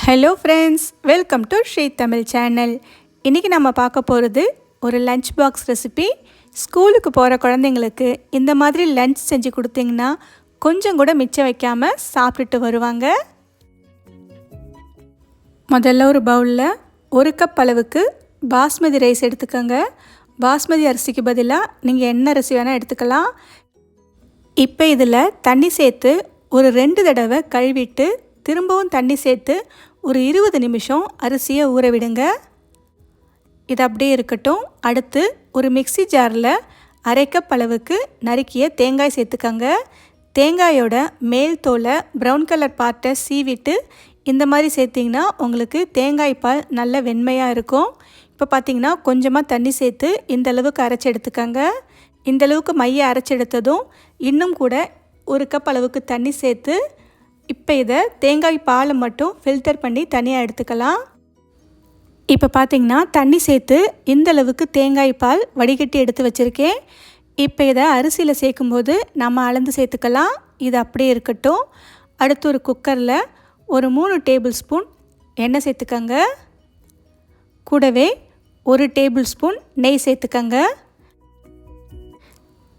Hello friends, welcome to Shri Tamil channel. இன்றைக்கி நம்ம பார்க்க போகிறது ஒரு லஞ்ச் பாக்ஸ் ரெசிபி. ஸ்கூலுக்கு போகிற குழந்தைங்களுக்கு இந்த மாதிரி லஞ்ச் செஞ்சு கொடுத்தீங்கன்னா கொஞ்சம் கூட மிச்சம் வைக்காமல் சாப்பிட்டுட்டு வருவாங்க. முதல்ல ஒரு பவுலில் 1 கப் அளவுக்கு பாஸ்மதி ரைஸ் எடுத்துக்கோங்க. பாஸ்மதி அரிசிக்கு பதிலாக நீங்கள் என்ன அரிசி வேணால் எடுத்துக்கலாம். இப்போ இதில் தண்ணி சேர்த்து ஒரு 2 தடவை கழுவிட்டு திரும்பவும் தண்ணி சேர்த்து ஒரு 20 நிமிஷம் அரிசியை ஊற விடுங்க. இது அப்படியே இருக்கட்டும். அடுத்து ஒரு மிக்ஸி ஜாரில் 1/2 கப் அளவுக்கு நறுக்கிய தேங்காய் சேர்த்துக்கங்க. தேங்காயோட மேல் தோலை ப்ரௌன் கலர் பார்ட்டை சீவிட்டு இந்த மாதிரி சேர்த்திங்கன்னா உங்களுக்கு தேங்காய் பால் நல்ல வெண்மையாக இருக்கும். இப்போ பார்த்திங்கன்னா கொஞ்சமாக தண்ணி சேர்த்து இந்த அளவுக்கு அரைச்சி எடுத்துக்கங்க. இந்தளவுக்கு மையை அரைச்சி எடுத்ததும் இன்னும் கூட 1 கப் அளவுக்கு தண்ணி சேர்த்து இப்போ இதை தேங்காய் பாலை மட்டும் ஃபில்டர் பண்ணி தனியாக எடுத்துக்கலாம். இப்போ பார்த்திங்கன்னா தண்ணி சேர்த்து இந்தளவுக்கு தேங்காய் பால் வடிகட்டி எடுத்து வச்சுருக்கேன். இப்போ இதை அரிசியில் சேர்க்கும்போது நம்ம அளந்து சேர்த்துக்கலாம். இது அப்படியே இருக்கட்டும். அடுத்து ஒரு குக்கரில் ஒரு 3 டேபிள் ஸ்பூன் எண்ணெய் சேர்த்துக்கங்க. கூடவே 1 டேபிள் ஸ்பூன் நெய் சேர்த்துக்கங்க.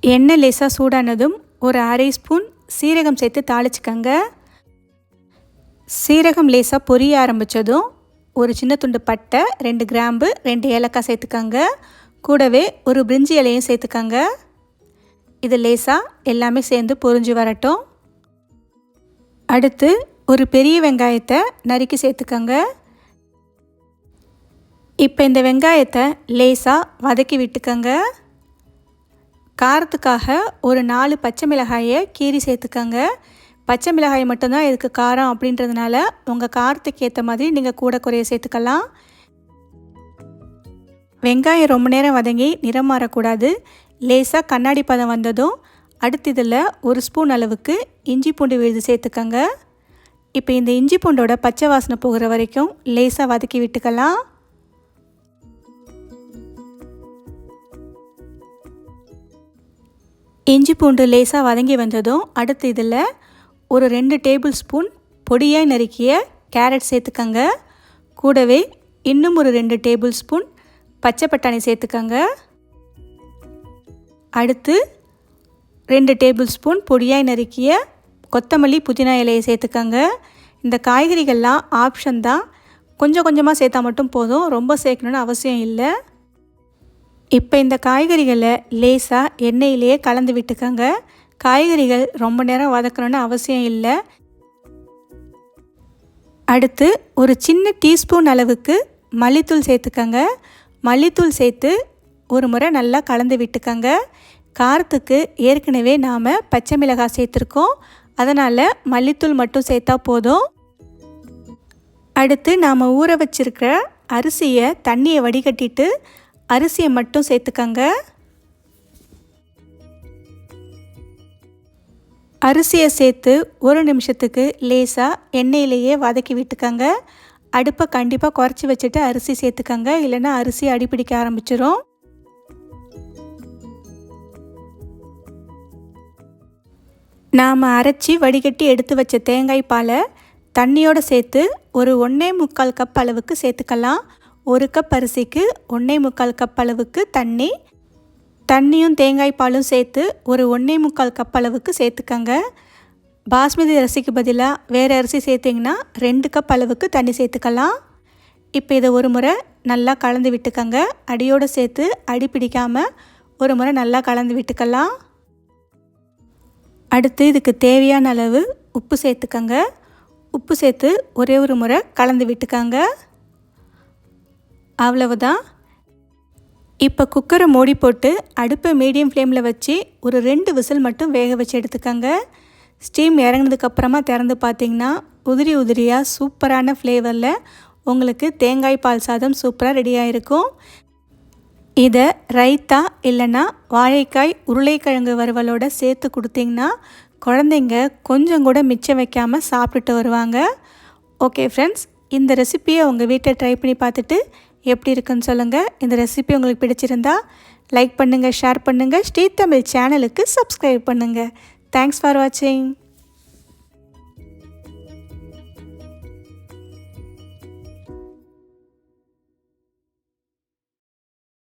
எண்ணெய் லேசாக சூடானதும் ஒரு 1/2 ஸ்பூன் சீரகம் சேர்த்து தாளிச்சுக்கங்க. சீரகம் லேசாக பொரிய ஆரம்பித்ததும் ஒரு சின்ன துண்டு பட்டை, 2 கிராம்பு, 2 ஏலக்காய் சேர்த்துக்கங்க. கூடவே ஒரு பிரிஞ்சி இலையும் சேர்த்துக்கங்க. இது லேசாக எல்லாமே சேர்ந்து பொரிஞ்சு வரட்டும். அடுத்து ஒரு பெரிய வெங்காயத்தை நறுக்கி சேர்த்துக்கங்க. இப்போ இந்த வெங்காயத்தை லேசாக வதக்கி விட்டுக்கங்க. காரத்துக்காக ஒரு 4 பச்சை மிளகாயை கீறி சேர்த்துக்கங்க. பச்சை மிளகாய் மட்டும்தான் இதுக்கு காரம் அப்படின்றதுனால உங்கள் காரத்துக்கு ஏற்ற மாதிரி நீங்கள் கூட குறைய சேர்த்துக்கலாம். வெங்காயம் ரொம்ப நேரம் வதங்கி நிறம் மாறக்கூடாது. லேசாக கண்ணாடி பதம் வந்ததும் அடுத்து இதில் 1 ஸ்பூன் அளவுக்கு இஞ்சி பூண்டு விழுது சேர்த்துக்கங்க. இப்போ இந்த இஞ்சி பூண்டோட பச்சை வாசனை போகிற வரைக்கும் லேசாக வதக்கி விட்டுக்கலாம். இஞ்சி பூண்டு லேசாக வதங்கி வந்ததும் அடுத்து இதில் ஒரு 2 டேபிள் ஸ்பூன் பொடியாய் நறுக்கிய கேரட் சேர்த்துக்கங்க. கூடவே இன்னும் ஒரு 2 டேபிள் ஸ்பூன் பச்சை பட்டாணி சேர்த்துக்கங்க. அடுத்து 2 டேபிள் ஸ்பூன் பொடியாய் நறுக்கிய கொத்தமல்லி புதினா இலையை சேர்த்துக்கங்க. இந்த காய்கறிகள்லாம் ஆப்ஷன் தான். கொஞ்சம் கொஞ்சமாக சேர்த்தா மட்டும் போதும், ரொம்ப சேர்க்கணுன்னு அவசியம் இல்லை. இப்போ இந்த காய்கறிகளை லேசாக எண்ணெயிலேயே கலந்து விட்டுக்கங்க. காய்கறிகள் ரொம்ப நேரம் வதக்கணும்னு அவசியம் இல்லை. அடுத்து ஒரு சின்ன டீஸ்பூன் அளவுக்கு மல்லித்தூள் சேர்த்துக்கங்க. மல்லித்தூள் சேர்த்து ஒரு முறை நல்லா கலந்து விட்டுக்கங்க. காரத்துக்கு ஏற்கனவே நாம் பச்சை மிளகாய் சேர்த்துருக்கோம், அதனால் மல்லித்தூள் மட்டும் சேர்த்தா போதும். அடுத்து நாம் ஊற வச்சிருக்கிற அரிசியை தண்ணியை வடிகட்டிட்டு அரிசியை மட்டும் சேர்த்துக்கங்க. அரிசியை சேர்த்து 1 நிமிஷத்துக்கு லேசாக எண்ணெயிலேயே வதக்கி விட்டுக்கங்க. அடுப்பை கண்டிப்பாக குறைச்சி வச்சுட்டு அரிசி சேர்த்துக்கங்க, இல்லைன்னா அரிசி அடிப்பிடிக்க ஆரம்பிச்சிடும். நாம் அரைச்சி வடிகட்டி எடுத்து வச்ச தேங்காய் பாலை தண்ணியோடு சேர்த்து ஒரு 1.25 கப் அளவுக்கு சேர்த்துக்கலாம். 1 கப் அரிசிக்கு 1.25 கப் அளவுக்கு தண்ணியும் தேங்காய் பாலும் சேர்த்து ஒரு 1.25 கப் அளவுக்கு சேர்த்துக்கங்க. பாஸ்மதி அரிசிக்கு பதிலாக வேறு அரிசி சேர்த்திங்கன்னா 2 கப் அளவுக்கு தண்ணி சேர்த்துக்கலாம். இப்போ இதை ஒரு முறை நல்லா கலந்து விட்டுக்கங்க. அடியோடு சேர்த்து அடி பிடிக்காமல் ஒரு முறை நல்லா கலந்து விட்டுக்கலாம். அடுத்து இதுக்கு தேவையான அளவு உப்பு சேர்த்துக்கங்க. உப்பு சேர்த்து ஒரே ஒரு முறை கலந்து விட்டுக்கங்க. அவ்வளவுதான். இப்போ குக்கரை மூடி போட்டு அடுப்பை மீடியம் ஃப்ளேமில் வச்சு ஒரு 2 விசில் மட்டும் வேக வச்சு எடுத்துக்கங்க. ஸ்டீம் இறங்கினதுக்கப்புறமா திறந்து பார்த்திங்கன்னா உதிரி உதிரியாக சூப்பரான ஃப்ளேவரில் உங்களுக்கு தேங்காய் பால் சாதம் சூப்பராக ரெடியாக இருக்கும். இதை ரைத்தா இல்லைன்னா வாழைக்காய் உருளைக்கிழங்கு வறுவலோடு சேர்த்து கொடுத்திங்கன்னா குழந்தைங்க கொஞ்சம் கூட மிச்சம் வைக்காமல் சாப்பிட்டுட்டு வருவாங்க. ஓகே ஃப்ரெண்ட்ஸ், இந்த ரெசிப்பியை உங்கள் வீட்டில் ட்ரை பண்ணி பார்த்துட்டு எப்படி இருக்குன்னு சொல்லுங்கள். இந்த ரெசிபி உங்களுக்கு பிடிச்சிருந்தா லைக் பண்ணுங்கள், ஷேர் பண்ணுங்கள். ஸ்ரீ தமிழ் சேனலுக்கு சப்ஸ்கிரைப் பண்ணுங்கள். தேங்க்ஸ் ஃபார் வாட்சிங்.